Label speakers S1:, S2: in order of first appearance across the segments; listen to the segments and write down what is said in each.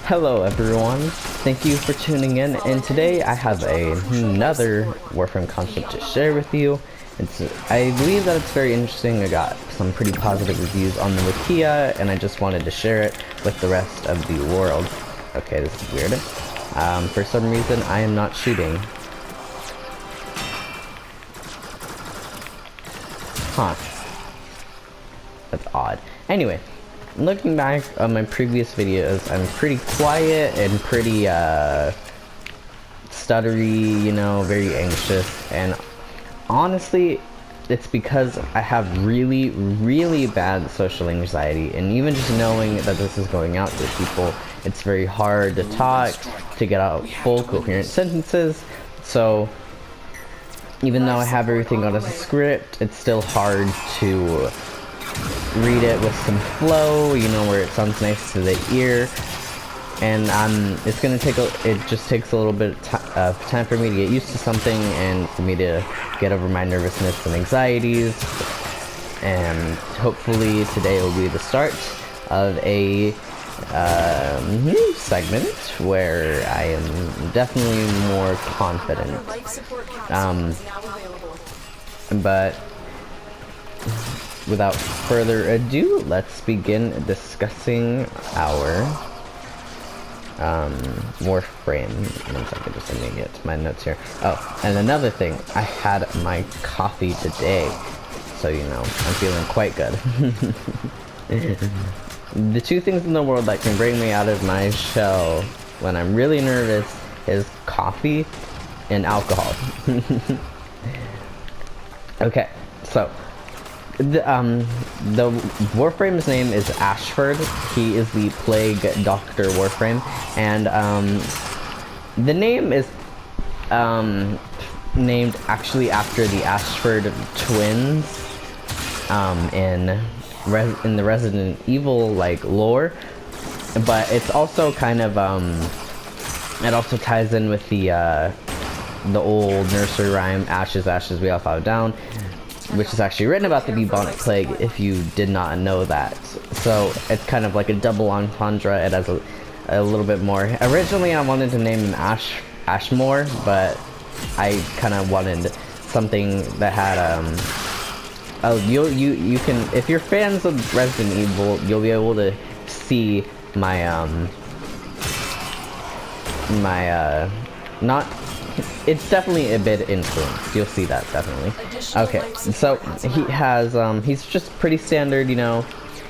S1: Hello everyone, thank you for tuning in, and today I have another Warframe concept to share with you. I believe that it's very interesting. I got some pretty positive reviews on the Wikia, and I just wanted to share it with the rest of the world. Okay, this is weird. For some reason, I am not shooting. Huh. That's odd. Anyway. Looking back on my previous videos, I'm pretty quiet and pretty, stuttery, you know, very anxious, and honestly, it's because I have really, really bad social anxiety, and even just knowing that this is going out to people, it's very hard to talk, to get out full coherent sentences, so even though I have everything on a script, it's still hard to read it with some flow, you know, where it sounds nice to the ear, and it's gonna take it just takes a little bit of time for me to get used to something and for me to get over my nervousness and anxieties, and hopefully today will be the start of a new segment where I am definitely more confident, but without further ado, let's begin discussing our Warframe. One second, just let me get my notes here. Oh, and another thing, I had my coffee today, so you know, I'm feeling quite good. The two things in the world that can bring me out of my shell when I'm really nervous is coffee and alcohol. Okay, so the Warframe's name is Ashford. He is the Plague Doctor Warframe, and the name is named actually after the Ashford twins in the Resident Evil like lore, but it's also kind of it also ties in with the old nursery rhyme Ashes, Ashes, we all fall down, which is actually written about the bubonic plague, if you did not know that. So it's kind of like a double entendre. It has a little bit more. Originally I wanted to name him Ashmore, but I kind of wanted something that had oh, you can, if you're fans of Resident Evil, you'll be able to see my not, it's definitely a bit influenced. You'll see that, definitely. Okay, so he has, he's just pretty standard, you know.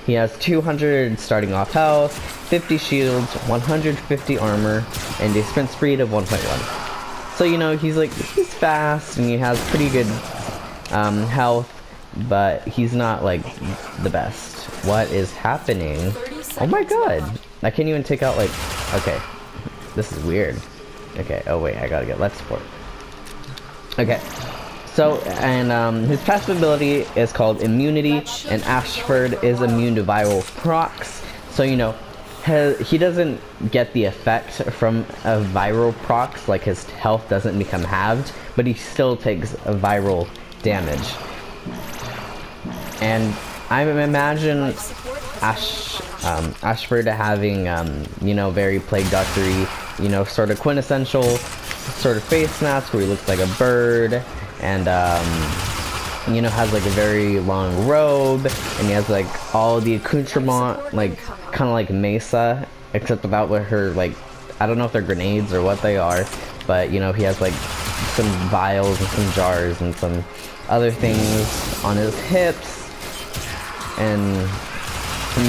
S1: He has 200 starting off health, 50 shields, 150 armor, and a sprint speed of 1.1. So, you know, he's fast, and he has pretty good, health, but he's not, like, the best. What is happening? Oh my god! I can't even take out, like, okay. This is weird. Okay, oh wait, I gotta get left support. Okay, so, and his passive ability is called Immunity, and Ashford is immune to viral procs, so you know, he doesn't get the effect from a viral procs, like his health doesn't become halved, but he still takes a viral damage. And I imagine Ashford having, you know, very Plague Doctor-y, you know, sort of quintessential sort of face mask where he looks like a bird, and you know, has like a very long robe, and he has like all the accoutrement, like kind of like Mesa, except without with her, like, I don't know if they're grenades or what they are, but you know, he has like some vials and some jars and some other things on his hips, and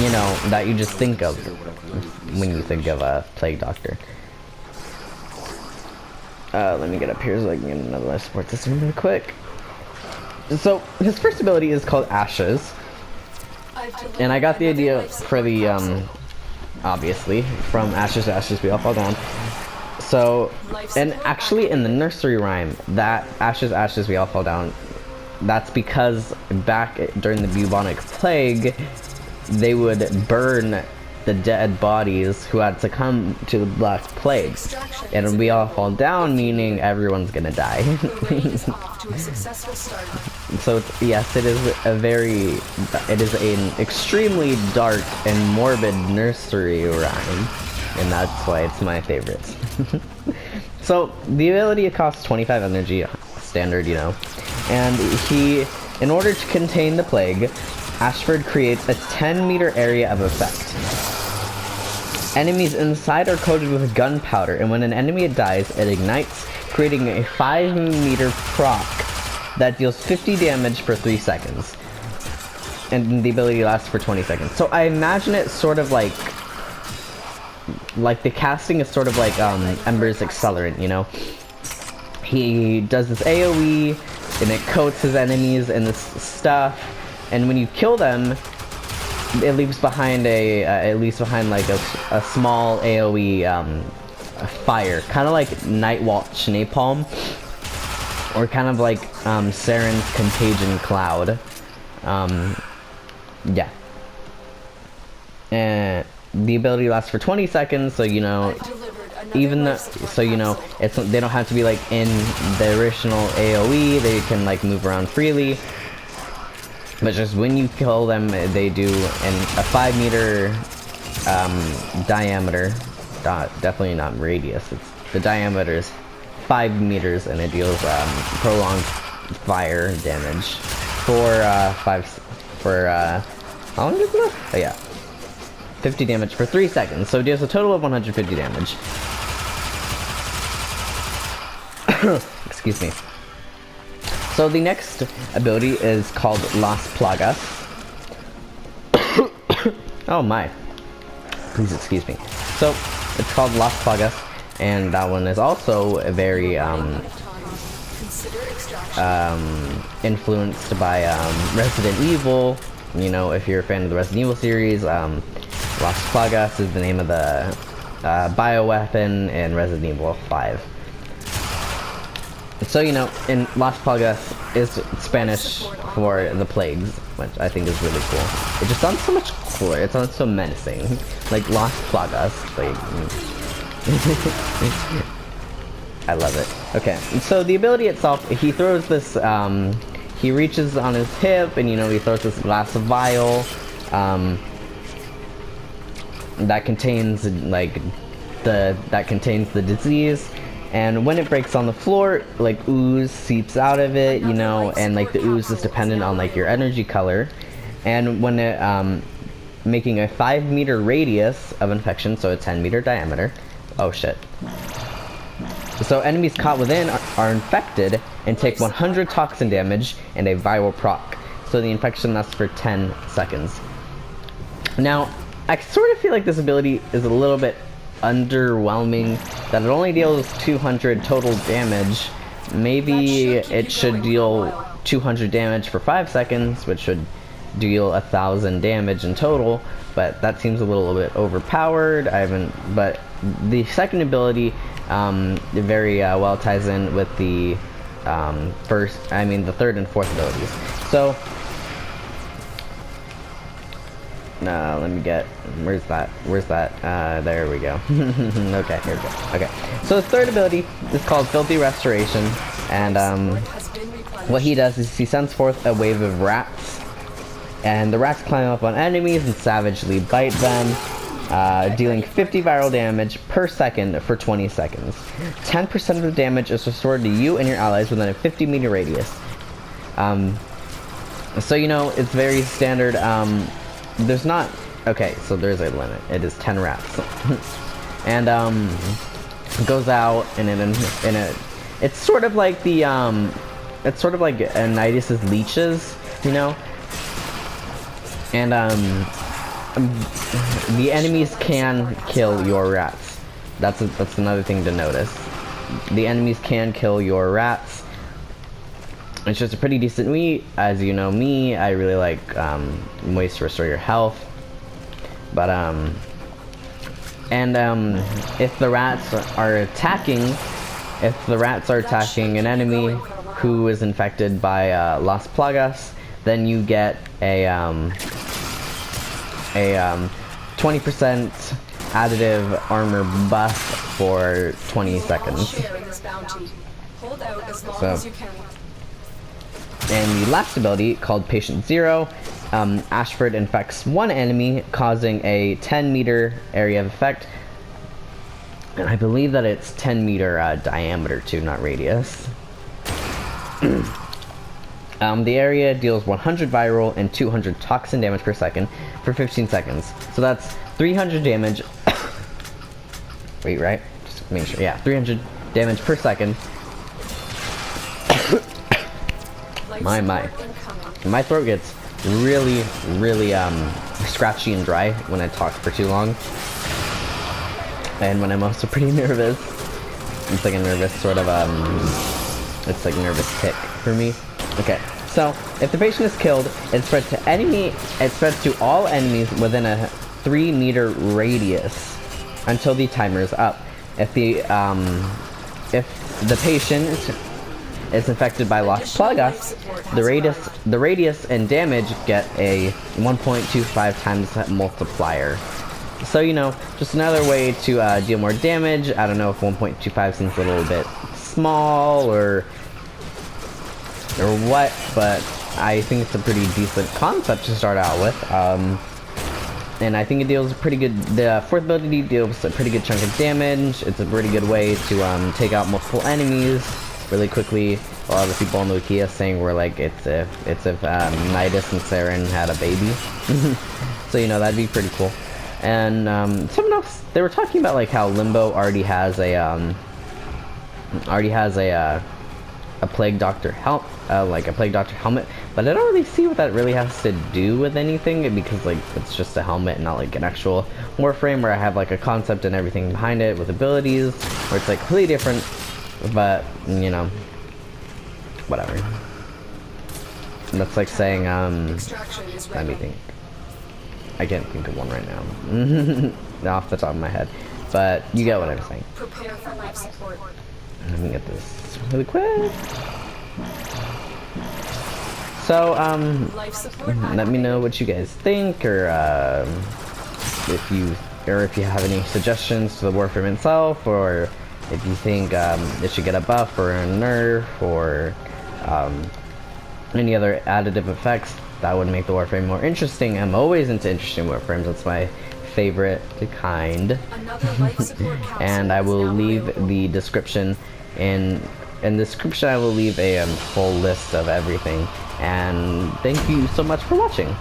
S1: you know, that you just think of when you think of a Plague Doctor. Let me get up here so I can get another life support system really quick. So, his first ability is called Ashes. And I got the idea for the, obviously, from Ashes to Ashes, we all fall down. So, and actually in the nursery rhyme, that Ashes, Ashes, we all fall down, that's because back during the bubonic plague, they would burn the dead bodies who had succumbed to the Black Plague. And we all fall down, meaning everyone's gonna die. So yes, it is an extremely dark and morbid nursery rhyme, and that's why it's my favorite. So the ability costs 25 energy, standard, you know, and in order to contain the plague, Ashford creates a 10-meter area of effect. Enemies inside are coated with gunpowder, and when an enemy dies, it ignites, creating a 5-meter proc that deals 50 damage for 3 seconds. And the ability lasts for 20 seconds. So I imagine it sort of like the casting is sort of like Ember's Accelerant, you know? He does this AoE, and it coats his enemies and this stuff, and when you kill them, it leaves behind like a small AoE fire, kind of like Nightwatch Napalm, or kind of like Saren's Contagion Cloud. Yeah. And the ability lasts for 20 seconds, so you know, even though, so you know, they don't have to be like in the original AoE. They can like move around freely. But just when you kill them, they do a 5-meter diameter. Definitely not radius. The diameter is 5 meters, and it deals prolonged fire damage for how long is it? Oh yeah, 50 damage for 3 seconds. So it deals a total of 150 damage. Excuse me. So the next ability is called Las Plagas. Oh my. Please excuse me. So it's called Las Plagas, and that one is also a very influenced by Resident Evil. You know, if you're a fan of the Resident Evil series, Las Plagas is the name of the bioweapon in Resident Evil 5. So, you know, in Las Plagas is Spanish for the plagues, which I think is really cool. It just sounds so much cooler. It sounds so menacing. Like Las Plagas. Like, I love it. Okay, so the ability itself, he throws this, he reaches on his hip, and, you know, he throws this glass of vial, that contains, like, that contains the disease. And when it breaks on the floor, like ooze seeps out of it, you know, and like the ooze is dependent on like your energy color. And when it, making a 5-meter radius of infection, so a 10-meter diameter. Oh shit. So enemies caught within are infected and take 100 toxin damage and a vial proc. So the infection lasts for 10 seconds. Now, I sort of feel like this ability is a little bit underwhelming, that it only deals 200 total damage. Maybe it should deal 200 damage for 5 seconds, which should deal 1,000 damage in total, but that seems a little bit overpowered. But the second ability very well ties in with the the third and fourth abilities. So let me get, where's that, there we go. Okay, here we go. Okay, so his third ability is called Filthy Restoration, and what he does is he sends forth a wave of rats, and the rats climb up on enemies and savagely bite them, dealing 50 viral damage per second for 20 seconds. 10% of the damage is restored to you and your allies within a 50-meter radius. So, you know, it's very standard. There's not, okay, so there's a limit. It is 10 rats. And it goes out, and it's sort of like the it's sort of like Nidus's leeches, you know. And the enemies can kill your rats. That's another thing to notice. The enemies can kill your rats. It's just a pretty decent meat. As you know me, I really like ways to restore your health. But if the rats are attacking an enemy who is infected by Las Plagas, then you get a 20% additive armor buff for 20 seconds. So, and the last ability, called Patient Zero, Ashford infects one enemy, causing a 10-meter area of effect. And I believe that it's 10-meter diameter too, not radius. The area deals 100 viral and 200 toxin damage per second for 15 seconds. So that's 300 damage. Wait, right? Just make sure. Yeah, 300 damage per second. My throat gets really scratchy and dry when I talk for too long, and when I'm also pretty nervous. It's like a nervous sort of it's like a nervous tick for me. Okay, so if the patient is killed, it spreads to all enemies within a 3-meter radius until the timer is up. If the patient is infected by Las Plagas, the radius and damage get a 1.25 times multiplier. So, you know, just another way to deal more damage. I don't know if 1.25 seems a little bit small or what, but I think it's a pretty decent concept to start out with. And I think it deals pretty good. The fourth ability deals a pretty good chunk of damage. It's a pretty good way to take out multiple enemies really quickly. A lot of the people on the wiki saying we're like it's if Nidus and Saren had a baby. So, you know, that'd be pretty cool. And someone else, they were talking about like how Limbo already has a plague doctor like a plague doctor helmet, but I don't really see what that really has to do with anything, because like it's just a helmet and not like an actual Warframe where I have like a concept and everything behind it with abilities, where it's like completely different. But you know, whatever. That's like saying let me think. I can't think of one right now. Off the top of my head. But you get what I'm saying.
S2: Prepare for life support.
S1: Let me get this really quick. So, let me know what you guys think, or if you have any suggestions to the Warframe itself, or if you think it should get a buff or a nerf, or any other additive effects that would make the Warframe more interesting. I'm always into interesting Warframes. That's my favorite kind. And I will leave the description in the description. I will leave a full list of everything. And thank you so much for watching.